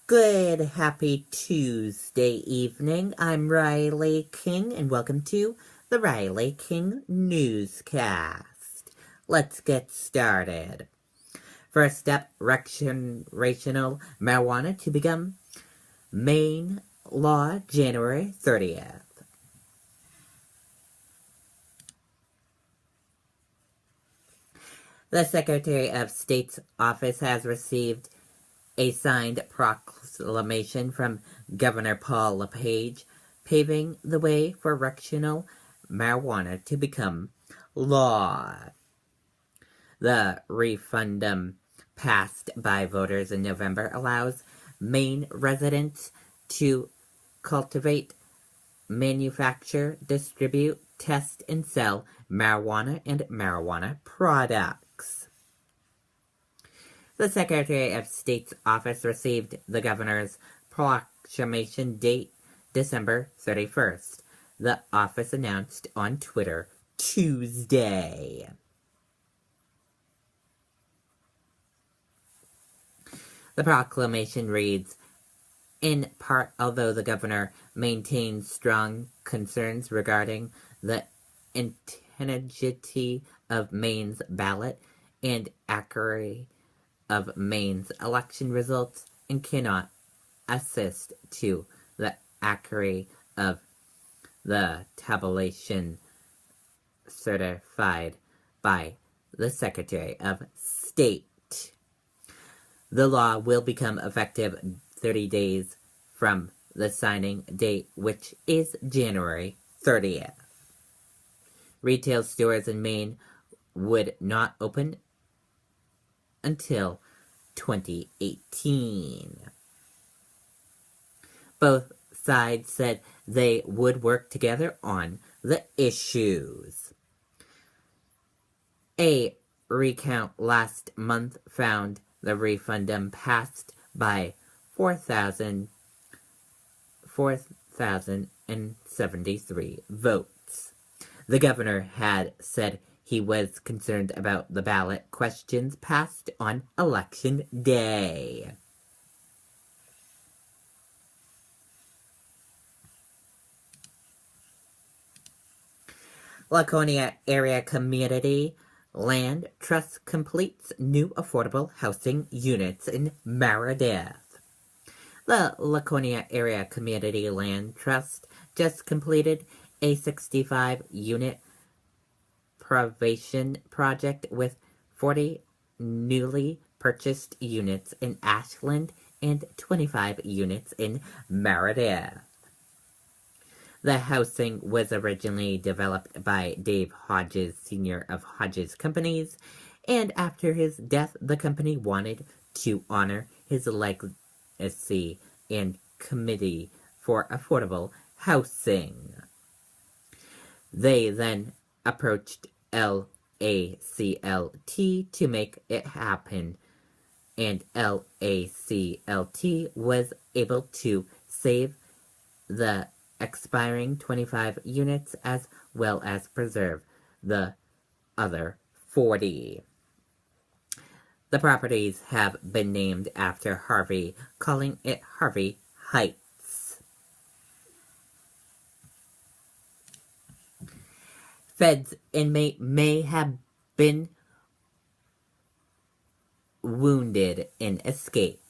Good, happy Tuesday evening. I'm Riley King, and welcome to the Riley King Newscast. Let's get started. First up, recreational marijuana to become Maine law January 30th. The Secretary of State's office has received a signed proclamation from Governor Paul LePage paving the way for recreational marijuana to become law. The referendum passed by voters in November allows Maine residents to cultivate, manufacture, distribute, test, and sell marijuana and marijuana products. The Secretary of State's office received the governor's proclamation date December 31st. The office announced on Twitter Tuesday. The proclamation reads, in part, although the governor maintains strong concerns regarding the integrity of Maine's ballot and accuracy of Maine's election results and cannot assist to the accuracy of the tabulation certified by the Secretary of State. The law will become effective 30 days from the signing date, which is January 30th. Retail stores in Maine would not open until 2018. Both sides said they would work together on the issues. A recount last month found the referendum passed by 4,073 votes. The governor had said he was concerned about the ballot questions passed on Election Day. Laconia Area Community Land Trust completes new affordable housing units in Meredith. The Laconia Area Community Land Trust just completed a 65-unit renovation project with 40 newly purchased units in Ashland and 25 units in Meredith. The housing was originally developed by Dave Hodges, Sr. of Hodges Companies, and after his death, the company wanted to honor his legacy and committee for affordable housing. They then approached LACLT to make it happen, and LACLT was able to save the expiring 25 units as well as preserve the other 40. The properties have been named after Harvey, calling it Harvey Heights. Feds inmate may have been wounded in escape.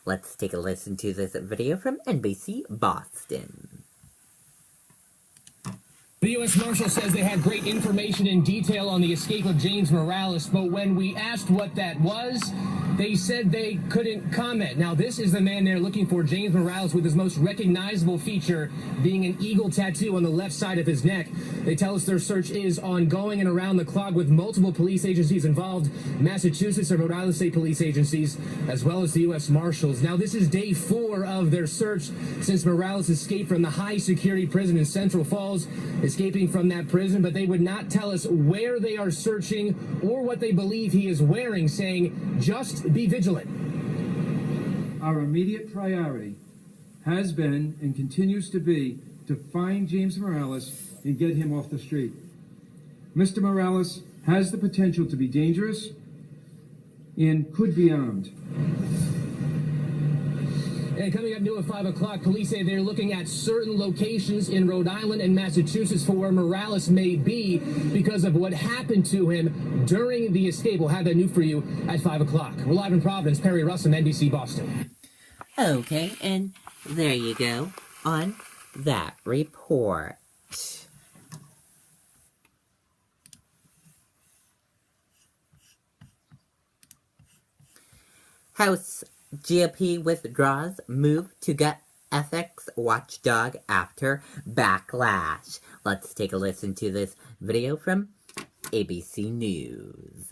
Let's take a listen to this video from NBC Boston. The U.S. Marshal says they had great information and detail on the escape of James Morales, but when we asked what that was, they said they couldn't comment. Now, this is the man they're looking for, James Morales, with his most recognizable feature being an eagle tattoo on the left side of his neck. They tell us their search is ongoing and around the clock with multiple police agencies involved, Massachusetts and Rhode Island state police agencies, as well as the U.S. Marshals. Now, this is day 4 of their search since Morales escaped from the high-security prison in Central Falls, escaping from that prison, but they would not tell us where they are searching or what they believe he is wearing, saying, just be vigilant. Our immediate priority has been and continues to be to find James Morales and get him off the street. Mr. Morales has the potential to be dangerous and could be armed. And coming up new at 5 o'clock, police say they're looking at certain locations in Rhode Island and Massachusetts for where Morales may be because of what happened to him during the escape. We'll have that new for you at 5 o'clock. We're live in Providence. Perry Russell, NBC Boston. Okay, and there you go on that report. House GOP withdraws move to gut ethics watchdog after backlash. Let's take a listen to this video from ABC News.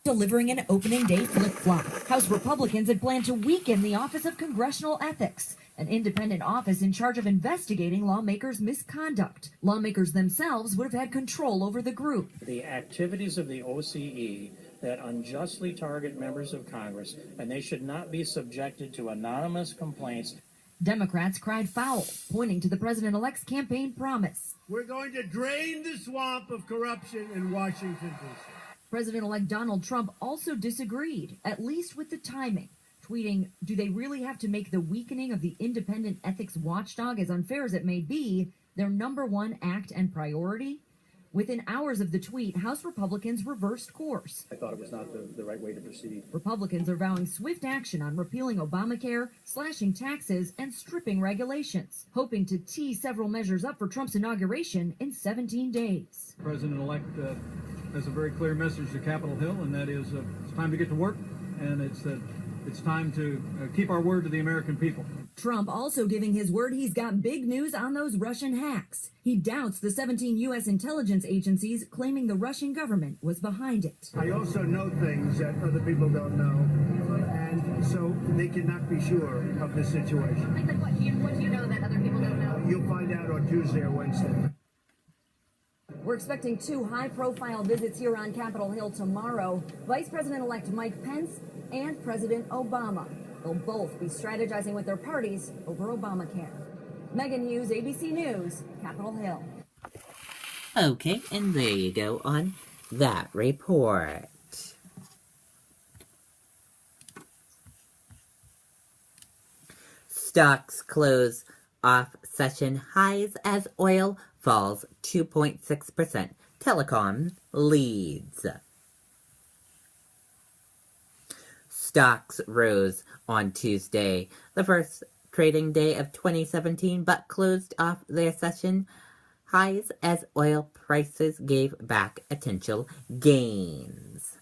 Delivering an opening day flip-flop. House Republicans had planned to weaken the Office of Congressional Ethics, an independent office in charge of investigating lawmakers' misconduct. Lawmakers themselves would have had control over the group. The activities of the OCE that unjustly target members of Congress, and they should not be subjected to anonymous complaints. Democrats cried foul, pointing to the president-elect's campaign promise. We're going to drain the swamp of corruption in Washington, D.C. President-elect Donald Trump also disagreed, at least with the timing, tweeting, "Do they really have to make the weakening of the independent ethics watchdog, as unfair as it may be, their number one act and priority?" Within hours of the tweet, House Republicans reversed course. I thought it was not the right way to proceed. Republicans are vowing swift action on repealing Obamacare, slashing taxes, and stripping regulations, hoping to tee several measures up for Trump's inauguration in 17 days. President-elect has a very clear message to Capitol Hill, and that is it's time to get to work, and it's time to keep our word to the American people. Trump also giving his word he's got big news on those Russian hacks. He doubts the 17 U.S. intelligence agencies, claiming the Russian government was behind it. I also know things that other people don't know, and so they cannot be sure of the situation. Like what do you know that other people don't know? You'll find out on Tuesday or Wednesday. We're expecting two high-profile visits here on Capitol Hill tomorrow. Vice President-elect Mike Pence and President Obama. They'll both be strategizing with their parties over Obamacare. Megan Hughes, ABC News, Capitol Hill. Okay, and there you go on that report. Stocks close off session highs as oil falls 2.6%. Telecom leads. Stocks rose on Tuesday, the first trading day of 2017, but closed off their session highs as oil prices gave back potential gains.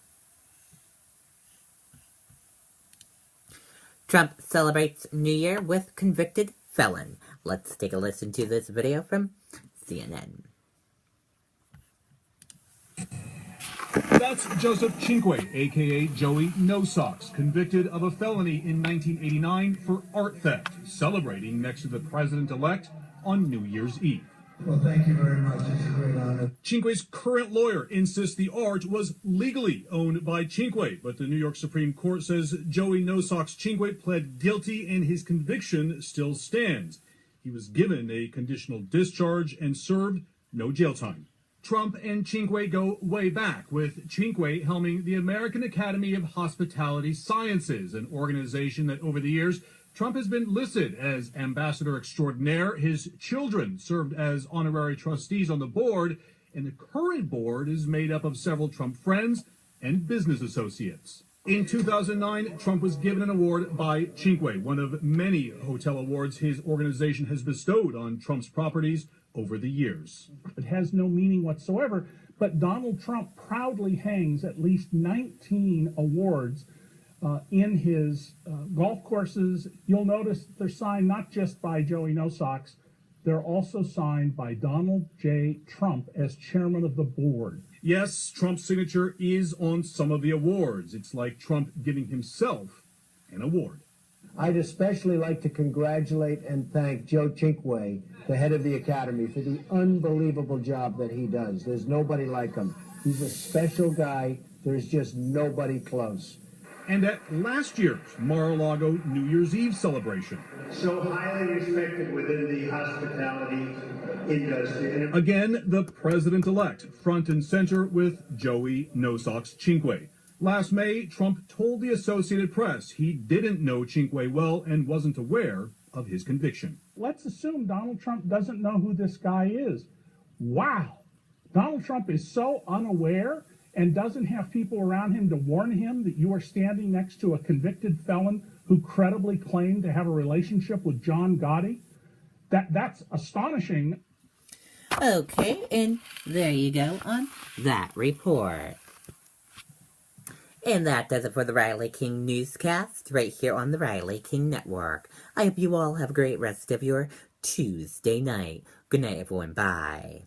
Trump celebrates New Year with convicted felon. Let's take a listen to this video from CNN. That's Joseph Cinque, a.k.a. Joey No Socks, convicted of a felony in 1989 for art theft, celebrating next to the president-elect on New Year's Eve. Well, thank you very much. It's a great honor. Cinque's current lawyer insists the art was legally owned by Cinque, but the New York Supreme Court says Joey No Socks Cinque pled guilty and his conviction still stands. He was given a conditional discharge and served no jail time. Trump and Cinque go way back, with Cinque helming the American Academy of Hospitality Sciences, an organization that over the years Trump has been listed as ambassador extraordinaire. His children served as honorary trustees on the board, and the current board is made up of several Trump friends and business associates. In 2009, Trump was given an award by Cinque, one of many hotel awards his organization has bestowed on Trump's properties over the years. It has no meaning whatsoever, but Donald Trump proudly hangs at least 19 awards in his golf courses. You'll notice they're signed not just by Joey No Socks, they're also signed by Donald J. Trump as chairman of the board. Yes, Trump's signature is on some of the awards. It's like Trump giving himself an award. I'd especially like to congratulate and thank Joe Cinque, the head of the Academy, for the unbelievable job that he does. There's nobody like him. He's a special guy. There's just nobody close. And at last year's Mar-a-Lago New Year's Eve celebration, So highly respected within the hospitality industry. again, the president-elect front and center with Joey No Socks Cinque. Last May, Trump told the Associated Press he didn't know Cinque well and wasn't aware of his conviction. Let's assume Donald Trump doesn't know who this guy is. Wow. Donald Trump is so unaware and doesn't have people around him to warn him that you are standing next to a convicted felon who credibly claimed to have a relationship with John Gotti. That's astonishing. Okay, and there you go on that report. And that does it for the Riley King Newscast right here on the Riley King Network. I hope you all have a great rest of your Tuesday night. Good night, everyone. Bye.